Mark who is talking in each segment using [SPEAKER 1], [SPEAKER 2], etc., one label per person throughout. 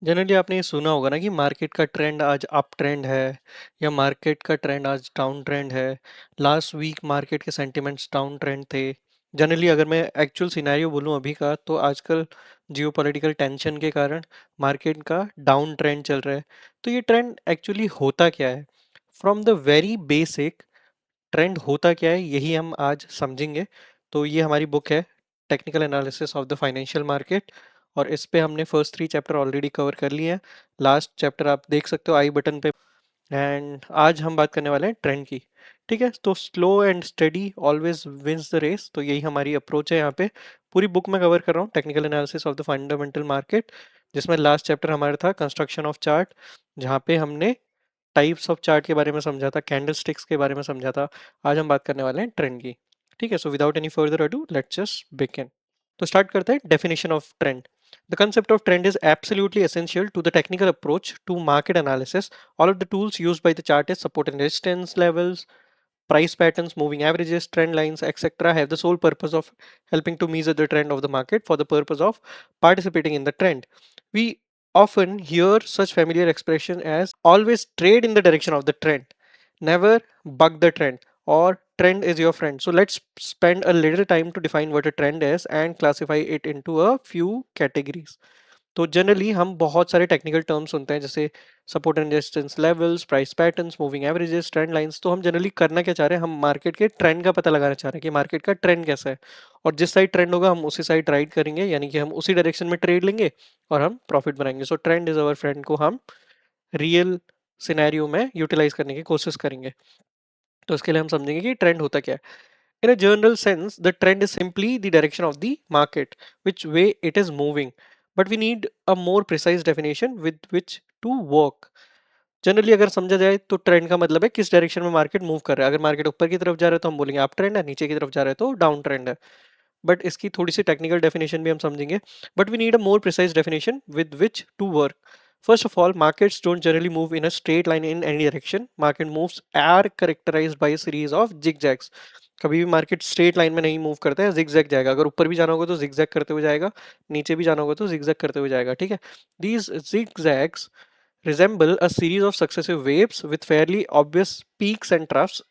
[SPEAKER 1] Generally आपने ये सुना होगा ना कि मार्केट का ट्रेंड आज अप ट्रेंड है या मार्केट का ट्रेंड आज डाउन ट्रेंड है। लास्ट वीक मार्केट के सेंटिमेंट्स डाउन ट्रेंड थे। जनरली अगर मैं एक्चुअल सिनेरियो बोलूं अभी का, तो आजकल जियोपॉलिटिकल टेंशन के कारण मार्केट का डाउन ट्रेंड चल रहा है। तो ये ट्रेंड एक्चुअली होता क्या है? From the very basic, trend होता क्या है यही हम आज समझेंगे। तो ये हमारी बुक है, technical analysis of the financial market, और इस पे हमने फर्स्ट 3 चैप्टर ऑलरेडी कवर कर लिए हैं। लास्ट चैप्टर आप देख सकते हो आई बटन पे। एंड आज हम बात करने वाले हैं ट्रेंड की। ठीक है, तो slow and steady always wins the race, तो यही हमारी अप्रोच है यहाँ पे। पूरी बुक में कवर कर रहा हूँ technical analysis of the fundamental market, जिसमें लास्ट चैप्टर हमारा था कंस्ट्रक्शन ऑफ चार्ट, जहाँ पे हमने टाइप्स ऑफ चार्ट के बारे में समझा था, कैंडलस्टिक्स के बारे में समझा था। आज हम बात करने वाले हैं ट्रेंड की। ठीक है, so without any further ado let's just begin. तो स्टार्ट करते हैं definition of trend. The concept of trend is absolutely essential to the technical approach to market analysis. All of the tools used by the chartists, support and resistance levels, price patterns, moving averages, trend lines, etc., have the sole purpose of helping to measure the trend of the market for the purpose of participating in the trend. We often hear such familiar expression as always trade in the direction of the trend, never buck the trend, or trend is your friend. So let's spend a little time to define what a trend is and classify it into a few categories. तो generally हम बहुत सारे technical terms सुनते हैं, जैसे support and resistance levels, price patterns, moving averages, trend lines. तो हम generally करना क्या चाह रहे हैं, हम मार्केट के ट्रेंड का पता लगाना चाह रहे हैं कि मार्केट का ट्रेंड कैसा है, और जिस साइड ट्रेंड होगा हम उसी साइड राइड करेंगे, यानी कि हम उसी डायरेक्शन में ट्रेड लेंगे और हम प्रॉफिट बनाएंगे। सो ट्रेंड इज अवर फ्रेंड को हम रियल सिनेरियो में यूटिलाइज करने की कोशिश करेंगे। तो इसके लिए हम समझेंगे कि ट्रेंड होता क्या है। In a general sense, the trend is simply the direction of the market, which way it is moving. But we need a more precise definition with which to work. Generally अगर समझा जाए तो trend का मतलब है किस direction में market move कर रहा है। अगर मार्केट ऊपर की तरफ जा रहा है तो हम बोलेंगे अप ट्रेंड है, नीचे की तरफ जा रहा है तो डाउन ट्रेंड है। बट इसकी थोड़ी सी टेक्निकल डेफिनेशन भी हम समझेंगे। But we need a more precise definition with which to work. First of all, markets don't generally move in a straight line in any direction. Market moves are characterized by a series of zigzags. कभी भी market straight line में नहीं move करता है, zigzag जाएगा। अगर ऊपर भी जाना होगा तो जिगजैग करते हुए जाएगा, नीचे भी जाना होगा तो जिगजैग करते हुए जाएगा। ठीक है, these zigzags resemble a series of successive waves with fairly obvious peaks and troughs.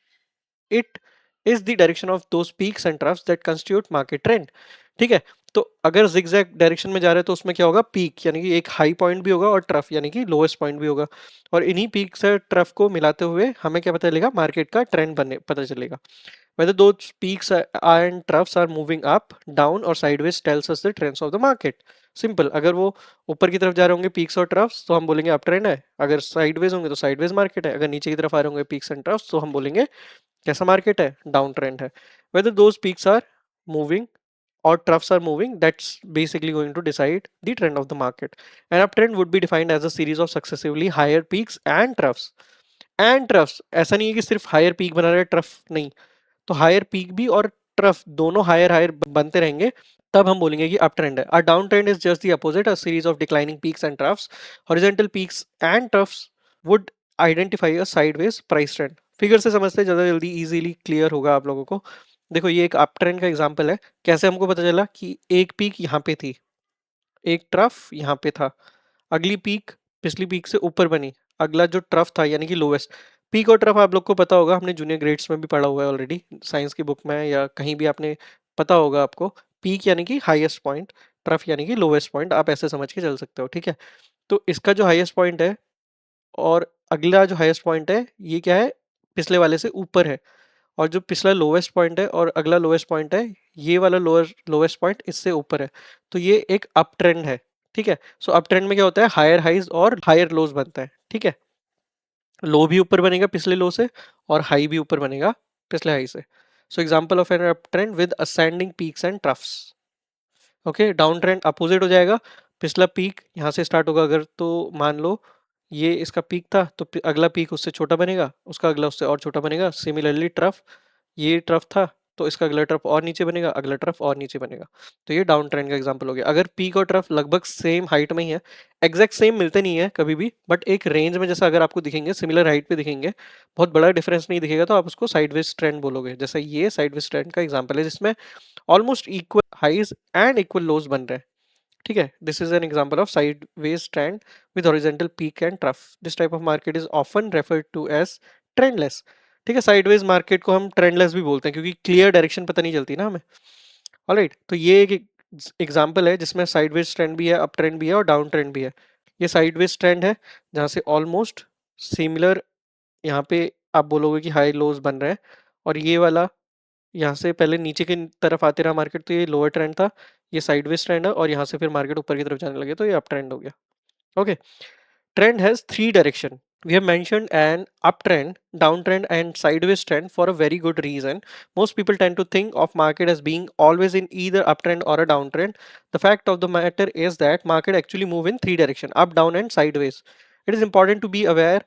[SPEAKER 1] It is the direction of those peaks and troughs that constitute market trend. ठीक है, तो अगर zigzag डायरेक्शन में जा रहे हैं तो उसमें क्या होगा, पीक यानी कि एक हाई पॉइंट भी होगा और ट्रफ यानी कि लोएस्ट पॉइंट भी होगा, और इन्हीं पीक से ट्रफ को मिलाते हुए हमें क्या पता चलेगा, मार्केट का ट्रेंड बने पता चलेगा। Whether those peaks and troughs are moving up, down or sideways tells us the trends of the market. Simple, अगर वो ऊपर की तरफ जा रहे होंगे पीक्स और ट्रफ्स तो हम बोलेंगे अप ट्रेंड है, अगर साइडवेज होंगे तो साइडवेज मार्केट है, अगर नीचे की तरफ आ रहे होंगे पीक्स एंड ट्रफ्स तो हम बोलेंगे कैसा मार्केट है, डाउन ट्रेंड है। Whether those peaks are moving or troughs are moving, that's basically going to decide the trend of the market. An uptrend would be defined as a series of successively higher peaks and troughs. And troughs ऐसा नहीं है कि सिर्फ higher peak बना रहे trough नहीं, तो higher peak भी और ट्रफ दोनों हायर हायर बनते रहेंगे, तब हम बोलेंगे कि अप ट्रेंड है। A down trend is just the opposite, a series of declining peaks and troughs. Horizontal peaks and troughs would identify a sideways price trend. Figure से समझते हैं ज्यादा जल्दी इजीली क्लियर होगा आप लोगों को। देखो ये एक अप ट्रेंड का एग्जांपल है। कैसे हमको पता चला कि एक पीक यहाँ पे थी, एक ट्रफ यहाँ पे था, अगली पीक पिछली पीक से ऊपर बनी, अगला जो ट्रफ था यानी कि लोवेस्ट। पीक और ट्रफ आप लोग को पता होगा, हमने जूनियर ग्रेड्स में भी पढ़ा हुआ है ऑलरेडी, साइंस की बुक में या कहीं भी आपने पता होगा आपको। पीक यानी कि हाईएस्ट पॉइंट, ट्रफ यानी कि लोवेस्ट पॉइंट, आप ऐसे समझ के चल सकते हो। ठीक है, तो इसका जो हाईएस्ट पॉइंट है और अगला जो हाईएस्ट पॉइंट है ये क्या है, पिछले वाले से ऊपर है, और जो पिछला लोवेस्ट पॉइंट है और अगला लोवेस्ट पॉइंट है, ये वाला लोअर लोवेस्ट पॉइंट इससे ऊपर है, तो ये एक अप ट्रेंड है। ठीक है, सो अप ट्रेंड में क्या होता है, हायर हाइज और हायर लोज बनता है। ठीक है, लो भी ऊपर बनेगा पिछले लो से और हाई भी ऊपर बनेगा पिछले हाई से। So example of an up trend with ascending peaks and troughs. Okay, down trend opposite हो जाएगा, पिछला पीक यहाँ से स्टार्ट होगा अगर, तो मान लो ये इसका पीक था तो अगला पीक उससे छोटा बनेगा, उसका अगला उससे और छोटा बनेगा। सिमिलरली ट्रफ, ये ट्रफ था तो इसका अगला ट्रफ और नीचे बनेगा, अगला ट्रफ और नीचे बनेगा। तो ये डाउन ट्रेंड का एग्जांपल हो गया। अगर पीक और ट्रफ लगभग सेम हाइट में ही है, एग्जैक्ट सेम मिलते नहीं है कभी भी, बट एक रेंज में जैसा अगर आपको दिखेंगे, सिमिलर हाइट पे दिखेंगे, बहुत बड़ा डिफरेंस नहीं दिखेगा, तो आप उसको साइडवेज ट्रेंड बोलोगे। जैसे ये साइडवेज ट्रेंड का एग्जांपल है जिसमें almost equal highs and equal lows बन रहे हैं। ठीक है, this is an example of sideways trend with horizontal peak and trough. This type of market is often referred to as trendless. ठीक है, साइडवेज मार्केट को हम ट्रेंडलेस भी बोलते हैं क्योंकि क्लियर डायरेक्शन पता नहीं चलती ना हमें। ऑलराइट, तो ये एक एग्जांपल है जिसमें साइडवेज ट्रेंड भी है, अप ट्रेंड भी है और डाउन ट्रेंड भी है। ये साइडवेज ट्रेंड है जहाँ से ऑलमोस्ट सिमिलर यहाँ पे आप बोलोगे कि हाई लोज बन रहे हैं, और ये वाला यहाँ से पहले नीचे की तरफ आते रहा मार्केट, तो ये लोअर ट्रेंड था, ये साइडवेज ट्रेंड है, और यहाँ से फिर मार्केट ऊपर की तरफ जाने लगे तो ये अप ट्रेंड हो गया। Okay, trend has three direction. We have mentioned an uptrend, downtrend, and sideways trend for a very good reason. Most people tend to think of market as being always in either uptrend or a downtrend. The fact of the matter is that market actually move in three direction: up, down, and sideways. It is important to be aware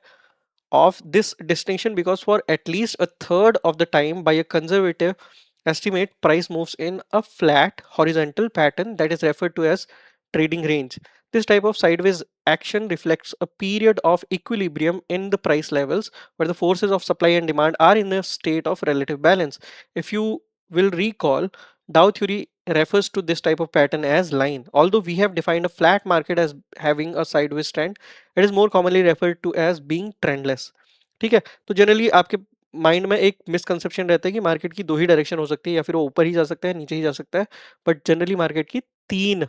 [SPEAKER 1] of this distinction because for at least a third of the time, by a conservative estimate, price moves in a flat horizontal pattern that is referred to as trading range. This type of sideways action reflects a period of equilibrium in the price levels where the forces of supply and demand are in a state of relative balance. If you will recall, Dow theory refers to this type of pattern as line. Although we have defined a flat market as having a sideways trend, it is more commonly referred to as being trendless. ठीक है, तो generally आपके mind में एक misconception रहता है कि market की दो ही डायरेक्शन हो सकती है, या फिर वो ऊपर ही जा सकता है, नीचे ही जा सकता है। बट जनरली मार्केट की तीन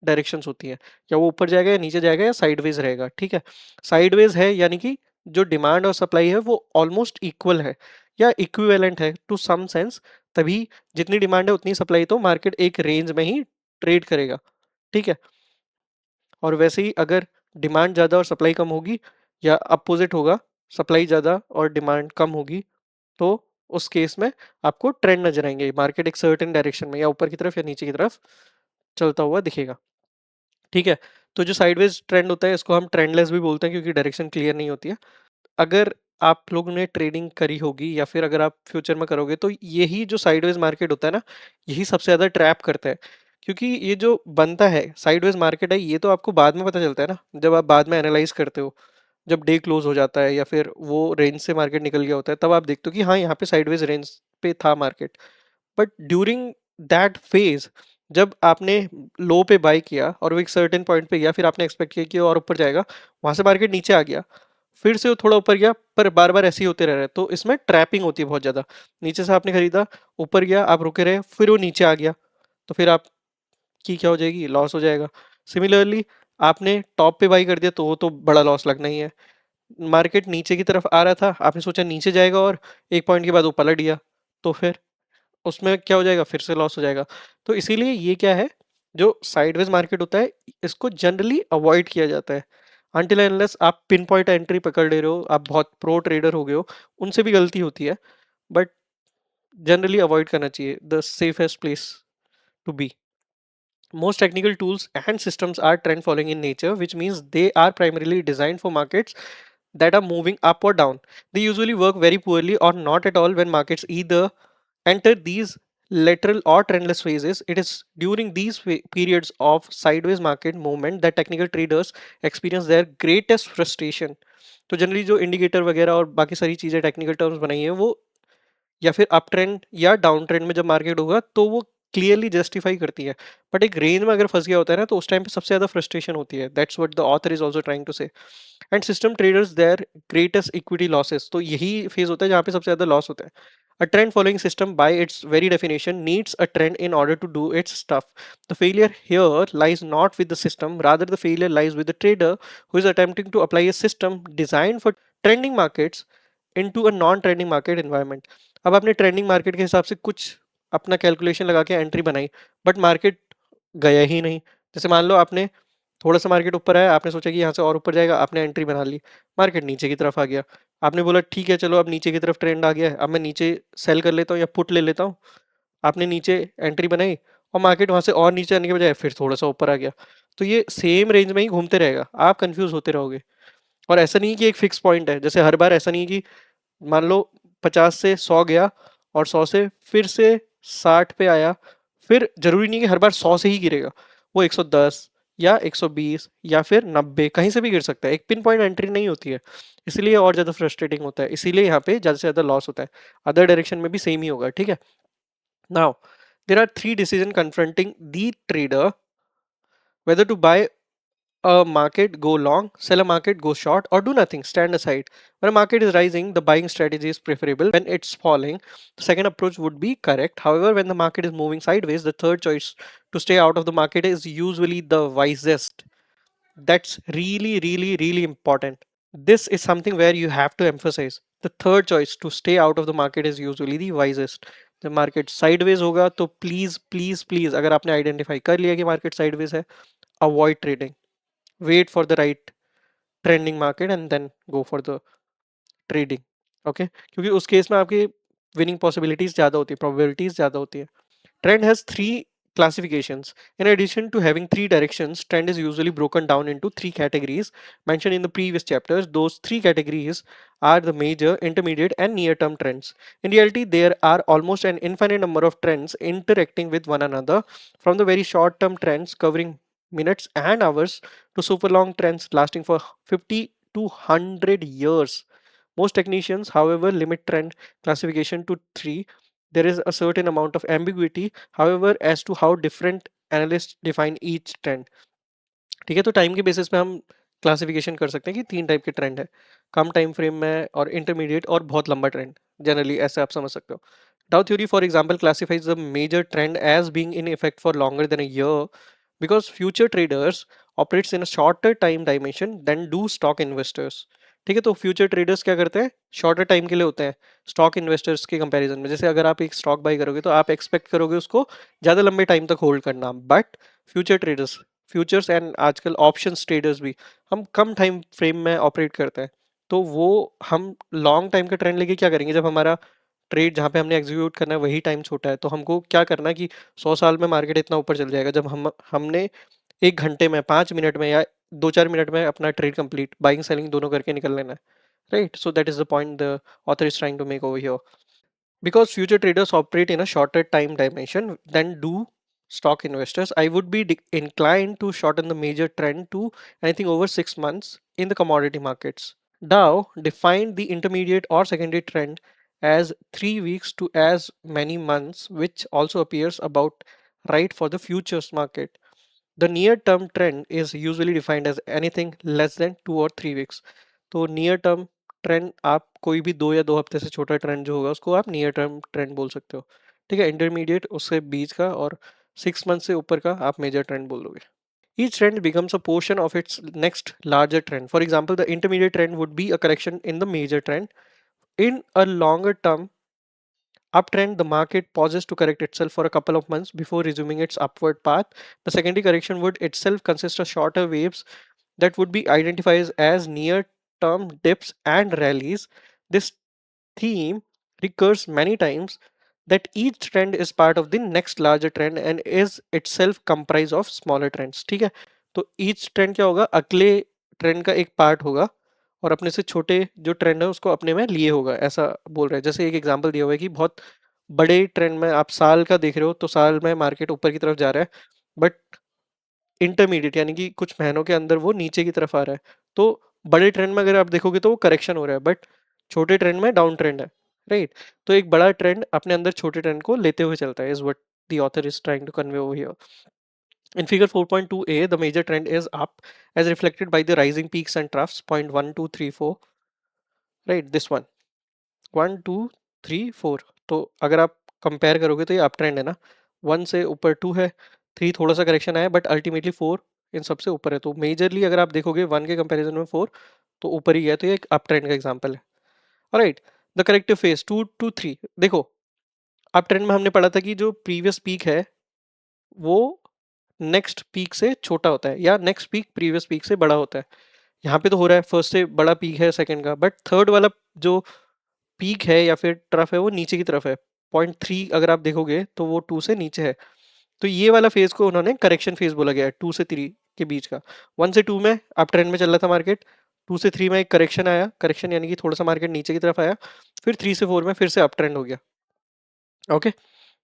[SPEAKER 1] डायरेक्शंस होती हैं, या वो ऊपर जाएगा, या नीचे जाएगा, या साइडवेज रहेगा। ठीक है, साइडवेज है यानी कि जो डिमांड और सप्लाई है वो ऑलमोस्ट इक्वल है या इक्विवेलेंट है टू सम सेंस, तभी जितनी डिमांड है उतनी सप्लाई, तो मार्केट एक रेंज में ही ट्रेड करेगा। ठीक है, और वैसे ही अगर डिमांड ज़्यादा और सप्लाई कम होगी, या अपोजिट होगा, सप्लाई ज़्यादा और डिमांड कम होगी, तो उस केस में आपको ट्रेंड नजर आएंगे, मार्केट एक सर्टेन डायरेक्शन में या ऊपर की तरफ या नीचे की तरफ चलता हुआ दिखेगा। ठीक है, तो जो साइडवेज ट्रेंड होता है इसको हम ट्रेंडलेस भी बोलते हैं क्योंकि डायरेक्शन क्लियर नहीं होती है। अगर आप लोगों ने ट्रेडिंग करी होगी या फिर अगर आप फ्यूचर में करोगे, तो यही जो साइडवेज मार्केट होता है ना, यही सबसे ज़्यादा ट्रैप करता है। क्योंकि ये जो बनता है साइडवेज मार्केट है, ये तो आपको बाद में पता चलता है ना, जब आप बाद में एनालाइज करते हो, जब डे क्लोज हो जाता है या फिर वो रेंज से मार्केट निकल गया होता है, तब आप देखते हो कि हाँ यहाँ पे साइडवेज रेंज पे था market. But during that phase, जब आपने लो पे बाय किया और वो एक सर्टेन पॉइंट पे गया, फिर आपने एक्सपेक्ट किया कि और ऊपर जाएगा, वहां से मार्केट नीचे आ गया, फिर से वो थोड़ा ऊपर गया, पर बार बार ऐसे ही होते रह रहे हैं, तो इसमें ट्रैपिंग होती है बहुत ज्यादा। नीचे से आपने खरीदा, ऊपर गया, आप रुके रहे, फिर वो नीचे आ गया, तो फिर आपकी क्या हो जाएगी, लॉस हो जाएगा। सिमिलरली आपने टॉप पे बाई कर दिया तो वो तो बड़ा लॉस लगना ही है। मार्केट नीचे की तरफ आ रहा था, आपने सोचा नीचे जाएगा, और एक पॉइंट के बाद वो पलट गया, तो फिर उसमें क्या हो जाएगा, फिर से लॉस हो जाएगा। तो इसीलिए ये क्या है, जो साइडवेज मार्केट होता है, इसको जनरली अवॉइड किया जाता है। अनटिल अनलेस आप पिन पॉइंट एंट्री पकड़ ले रहे हो, आप बहुत प्रो ट्रेडर हो गए हो, उनसे भी गलती होती है, बट जनरली अवॉइड करना चाहिए, the safest place to be. Most technical tools and systems are trend following in nature, which means they are primarily designed for markets that are moving up or down. They usually work very poorly or not at all when markets either enter these lateral or trendless phases. It is during these periods of sideways market movement that technical traders experience their greatest frustration. तो generally जो indicator वगैरह और बाकी सारी चीज़ें technical terms बनाई हैं, वो या फिर अप ट्रेंड या डाउन ट्रेंड में जब मार्केट होगा तो वो क्लियरली जस्टिफाई करती है। बट एक रेंज में अगर फंस गया होता है ना, तो उस टाइम पे सबसे ज्यादा फ्रस्ट्रेशन होती है। That's what the author is also trying to say. And system traders their greatest equity losses, तो यही फेज होता है जहाँ पे सबसे ज्यादा लॉस होता है। A trend following system, by its very definition, needs a trend in order to do its stuff. The failure here lies not with the system, rather the failure lies with the trader who is attempting to apply a system designed for trending markets into a non-trending market environment. अब आपने trending market के हिसाब से कुछ अपना calculation लगा के entry बनाई, बट मार्केट गया ही नहीं। जैसे मान लो आपने थोड़ा सा मार्केट ऊपर आया, आपने सोचा कि यहाँ से और ऊपर जाएगा, आपने एंट्री बना ली, मार्केट नीचे की तरफ आ गया, आपने बोला ठीक है चलो अब नीचे की तरफ ट्रेंड आ गया है, अब मैं नीचे सेल कर लेता हूँ या पुट ले लेता हूँ। आपने नीचे एंट्री बनाई, और मार्केट वहां से और नीचे आने के बजाय फिर थोड़ा सा ऊपर आ गया, तो ये सेम रेंज में ही घूमते रहेगा, आप कंफ्यूज होते रहोगे। और ऐसा नहीं कि एक फिक्स पॉइंट है, जैसे हर बार ऐसा नहीं कि मान लो 50 से 100 गया, और 100 से फिर से 60 पे आया, फिर जरूरी नहीं कि हर बार 100 से ही गिरेगा, वो 110 या 120 या फिर 90 कहीं से भी गिर सकता है, एक पिन पॉइंट एंट्री नहीं होती है। इसीलिए और ज्यादा फ्रस्ट्रेटिंग होता है, इसीलिए यहाँ पे ज्यादा से ज्यादा लॉस होता है। अदर डायरेक्शन में भी सेम ही होगा। ठीक है, now there are three decision confronting the trader whether to buy a market, go long, sell a market, go short, or do nothing, stand aside. When a market is rising, the buying strategy is preferable. When it's falling, the second approach would be correct. However, when the market is moving sideways, the third choice to stay out of the market is usually the wisest. That's really, really, really important. This is something where you have to emphasize. The third choice to stay out of the market is usually the wisest. The market sideways होगा तो please please please, अगर आपने identify कर लिया कि market sideways है, avoid trading. Wait for the right trending market and then go for the trading. Okay, क्योंकि उस केस में आपकी विनिंग पॉसिबिलिटीज ज्यादा होती है, प्रोबेबिलिटीज ज्यादा होती है. Trend has three classifications. In addition to having three directions, trend is usually broken down into three categories mentioned in the previous chapters. Those three categories are the major, intermediate, and near term trends. In reality, there are almost an infinite number of trends interacting with one another, from the very short term trends covering minutes and hours to super long trends lasting for 50 to 100 years. Most technicians, however, limit trend classification to three. There is a certain amount of ambiguity, however, as to how different analysts define each trend. ठीक है, तो time के basis पे हम classification कर सकते हैं कि तीन टाइप के ट्रेंड है, कम टाइम फ्रेम में और इंटरमीडिएट और बहुत लंबा ट्रेंड. जनरली ऐसे आप समझ सकते हो. Dow theory, for example, classifies the major trend as being in effect for longer than a year because future traders operates in a shorter time dimension than do stock investors. ठीक है, तो future traders क्या करते हैं, shorter time के लिए होते हैं स्टॉक इन्वेस्टर्स के कंपैरिजन में. जैसे अगर आप एक स्टॉक बाई करोगे तो आप एक्सपेक्ट करोगे उसको ज़्यादा लंबे टाइम तक होल्ड करना, but future traders, futures and आजकल ऑप्शंस ट्रेडर्स भी, हम कम टाइम फ्रेम में ऑपरेट करते हैं. तो वो हम लॉन्ग टाइम का ट्रेंड लेके क्या करेंगे, जब हमारा ट्रेड जहाँ पे हमने एग्जीक्यूट करना है वही टाइम छोटा है, तो हमको क्या करना है कि 100 साल में मार्केट इतना ऊपर चल जाएगा जब हमने 1 घंटे में, 5 मिनट में या 2-4 मिनट में अपना ट्रेड कंप्लीट बाइंग सेलिंग दोनों करके निकल लेना है. Right, so that is the point the author is trying to make over here. Because future traders operate in a shorter time dimension than do stock investors, I would be inclined to shorten the major trend to anything over 6 months in the commodity markets. Dow defined the intermediate or secondary trend as 3 weeks to as many months, which also appears about right for the futures market. The near term trend is usually defined as anything less than 2 or 3 weeks. तो near term trend आप कोई भी 2 या 2 हफ्ते से छोटा trend जो होगा उसको आप नियर टर्म ट्रेंड बोल सकते हो. ठीक है, इंटरमीडिएट उससे बीच का और 6 मंथ से ऊपर का आप मेजर ट्रेंड बोल दोगे. Each trend becomes a portion of its next larger trend. For example, the intermediate trend would be a correction in the major trend. In a longer term uptrend, the market pauses to correct itself for a couple of months before resuming its upward path. The secondary correction would itself consist of shorter waves that would be identified as near term dips and rallies. This theme recurs many times, that each trend is part of the next larger trend and is itself comprised of smaller trends. ठीक है, तो each trend क्या होगा, अगले trend का एक part होगा और अपने से छोटे जो ट्रेंड है उसको अपने में लिए होगा, ऐसा बोल रहे हैं. जैसे एक एग्जांपल दिया हुआ है कि बहुत बड़े ट्रेंड में आप साल का देख रहे हो तो साल में मार्केट ऊपर की तरफ जा रहा है, बट इंटरमीडिएट यानी कि कुछ महीनों के अंदर वो नीचे की तरफ आ रहा है. तो बड़े ट्रेंड में अगर आप देखोगे तो वो करेक्शन हो रहा है, बट छोटे ट्रेंड में डाउन ट्रेंड है. राइट, तो एक बड़ा ट्रेंड अपने अंदर छोटे ट्रेंड को लेते हुए चलता है, is what the author is trying to convey over here. In figure 4.2a, the major trend is up as reflected by the rising peaks and troughs. Point 1, 2, 3, 4. Right, this one. 1, 2, 3, 4. तो अगर आप compare करोगे तो ये up trend है ना. 1 से ऊपर 2 है, 3 थोड़ा सा करेक्शन आया, बट अल्टीमेटली 4 इन सबसे ऊपर है. तो मेजरली अगर आप देखोगे 1 के कंपैरिजन में 4 तो ऊपर ही है, तो ये एक अप ट्रेंड का एग्जांपल है. Right, the corrective phase 2 to 3. देखो, अप ट्रेंड में हमने पढ़ा था कि जो प्रीवियस पीक है वो नेक्स्ट पीक से छोटा होता है या नेक्स्ट पीक प्रीवियस पीक से बड़ा होता है. यहाँ पे तो हो रहा है फर्स्ट से बड़ा पीक है सेकंड का, बट थर्ड वाला जो पीक है या फिर ट्रफ है वो नीचे की तरफ है. 0.3 अगर आप देखोगे तो वो 2 से नीचे है. तो ये वाला फेज को उन्होंने करेक्शन फेज बोला गया है, 2 से 3 के बीच का. 1 से 2 में अप ट्रेंड में चल रहा था मार्केट, 2 से 3 में एक करेक्शन आया, करेक्शन यानी कि थोड़ा सा मार्केट नीचे की तरफ आया, फिर 3 से 4 में फिर से अप ट्रेंड हो गया. Okay,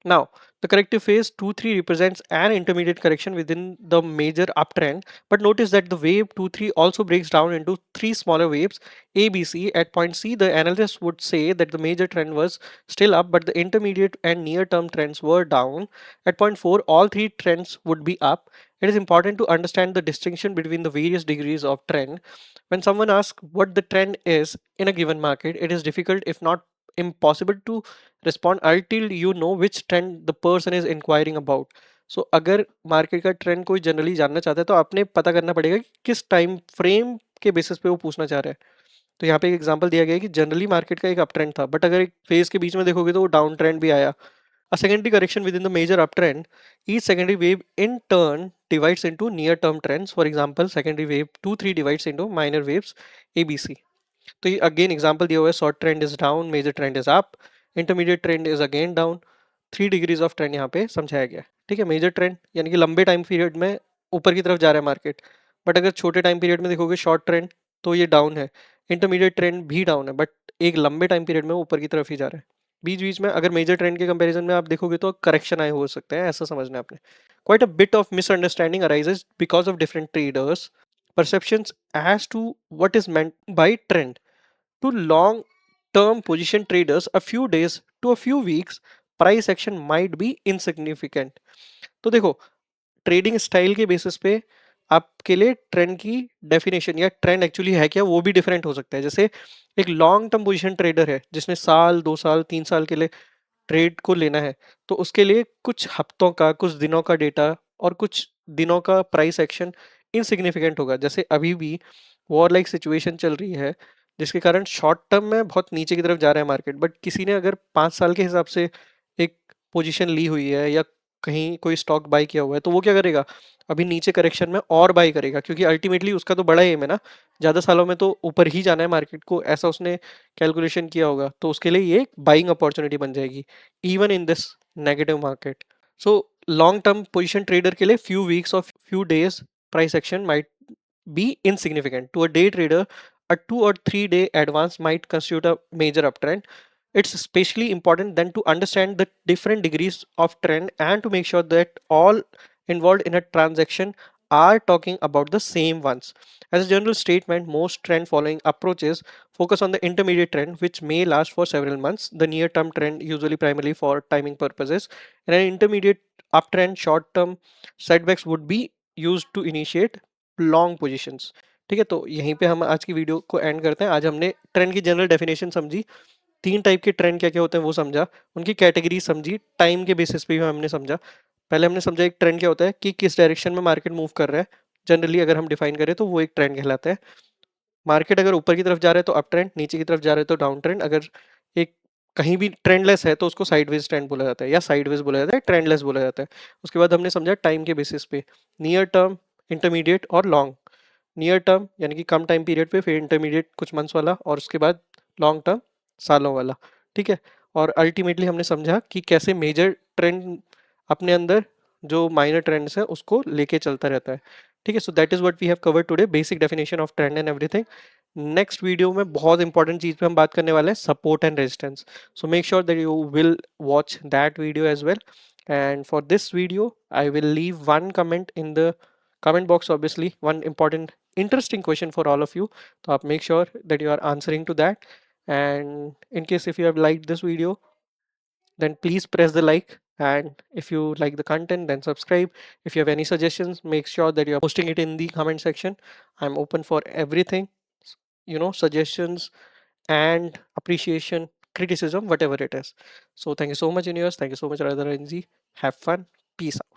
[SPEAKER 1] now The corrective phase 2-3 represents an intermediate correction within the major uptrend, but notice that the wave 2-3 also breaks down into three smaller waves A, B, C. At point C, the analyst would say that the major trend was still up, but the intermediate and near-term trends were down. At point 4, all three trends would be up. It is important to understand the distinction between the various degrees of trend. When someone asks what the trend is in a given market, it is difficult, if not impossible, to respond until you know which trend the person is inquiring about. So अगर market का trend कोई generally जानना चाहता है तो आपने पता करना पड़ेगा कि किस टाइम फ्रेम के बेसिस पे वो पूछना चाह रहा है. तो यहाँ पे एक एग्जांपल दिया गया है कि जनरली मार्केट का एक अप ट्रेंड था, बट अगर एक फेज के बीच में देखोगे तो वो डाउन ट्रेंड भी आया. A secondary correction within the major uptrend, each secondary wave in turn divides into near term trends. For example, secondary wave 2-3 divides into minor waves ABC. तो ये अगेन एग्जांपल दिया हुआ है. Short trend is down, major trend is up, intermediate trend is again down. 3 degrees of trend यहाँ पे समझाया गया है. ठीक है, मेजर ट्रेंड यानी कि लंबे टाइम पीरियड में ऊपर की तरफ जा रहा है मार्केट, बट अगर छोटे टाइम पीरियड में देखोगे शॉर्ट ट्रेंड तो ये डाउन है. इंटरमीडिएट ट्रेंड भी डाउन है, बट एक लंबे टाइम पीरियड में ऊपर की तरफ ही जा रहा है. बीच बीच में अगर मेजर ट्रेंड के कंपैरिजन में आप देखोगे तो करेक्शन आए हो सकते हैं, ऐसा समझना है आपने. Quite a bit of misunderstanding arises because of different traders perceptions as to what is meant by trend. To long term position traders, a few days to a few weeks price action might be insignificant. तो देखो, trading style के basis पे आपके लिए trend की definition या trend actually है क्या वो भी डिफरेंट हो सकता है. जैसे एक लॉन्ग टर्म पोजीशन ट्रेडर है जिसने साल 2 साल 3 साल के लिए ट्रेड को लेना है, तो उसके लिए कुछ हफ्तों का, कुछ दिनों का डेटा और कुछ दिनों का प्राइस एक्शन इनसिग्निफिकेंट होगा. जैसे अभी भी वॉर लाइक सिचुएशन चल रही है जिसके कारण शॉर्ट टर्म में बहुत नीचे की तरफ जा रहा है मार्केट, बट किसी ने अगर 5 साल के हिसाब से एक पोजीशन ली हुई है या कहीं कोई स्टॉक बाय किया हुआ है तो वो क्या करेगा, अभी नीचे करेक्शन में और बाय करेगा, क्योंकि अल्टीमेटली उसका तो बड़ा एम है ना, ज़्यादा सालों में तो ऊपर ही जाना है मार्केट को, ऐसा उसने कैलकुलेशन किया होगा. तो उसके लिए ये एक बाइंग अपॉर्चुनिटी बन जाएगी even in this negative market. So long term position trader के लिए फ्यू वीक्स और few days price action might be insignificant. To a day trader, a 2 or 3 day advance might constitute a major uptrend. It's especially important then to understand the different degrees of trend and to make sure that all involved in a transaction are talking about the same ones. As a general statement, most trend following approaches focus on the intermediate trend, which may last for several months, the near term trend, usually primarily for timing purposes, and an intermediate uptrend, short term setbacks would be used to initiate long positions. ठीक है, तो यहीं पे हम आज की video को and करते हैं. आज हमने ट्रेंड की जनरल डेफिनेशन समझी, 3 टाइप के ट्रेंड क्या क्या होते हैं वो समझा, उनकी कैटेगरी समझी, टाइम के बेसिस पे भी हमने समझा. पहले हमने समझा एक ट्रेंड क्या होता है कि किस डायरेक्शन में मार्केट मूव कर रहा है. जनरली अगर हम डिफाइन करें तो वो एक ट्रेंड कहलाता है. मार्केट अगर ऊपर की तरफ जा रहा है तो अप ट्रेंड, नीचे की तरफ जा रहा है तो डाउन ट्रेंड. अगर एक कहीं भी ट्रेंडलेस है तो उसको साइडवेज ट्रेंड बोला जाता है या साइडवेज बोला जाता है, ट्रेंडलेस बोला जाता है. उसके बाद हमने समझा टाइम के बेसिस पे नियर टर्म, इंटरमीडिएट और लॉन्ग. नियर टर्म यानी कि कम टाइम पीरियड पे, फिर इंटरमीडिएट कुछ मंथ्स वाला और उसके बाद लॉन्ग टर्म सालों वाला. ठीक है, और अल्टीमेटली हमने समझा कि कैसे मेजर ट्रेंड अपने अंदर जो माइनर ट्रेंड्स हैं उसको लेके चलता रहता है. ठीक है, so that is what we have covered today, basic definition of trend and everything. Next video में बहुत इंपॉर्टेंट चीज पे हम बात करने वाले हैं, support and resistance. So make sure that you will watch that video as well. And for this video, I will leave one comment in the comment box, obviously, one important interesting question for all of you. So make sure that you are answering to that. And in case if you have liked this video, then please press the like. And if you like the content, then subscribe. If you have any suggestions, make sure that you are posting it in the comment section. I'm open for everything, suggestions and appreciation, criticism, whatever it is. So thank you so much, universe. Thank you so much, Radha Ranji. Have fun. Peace out.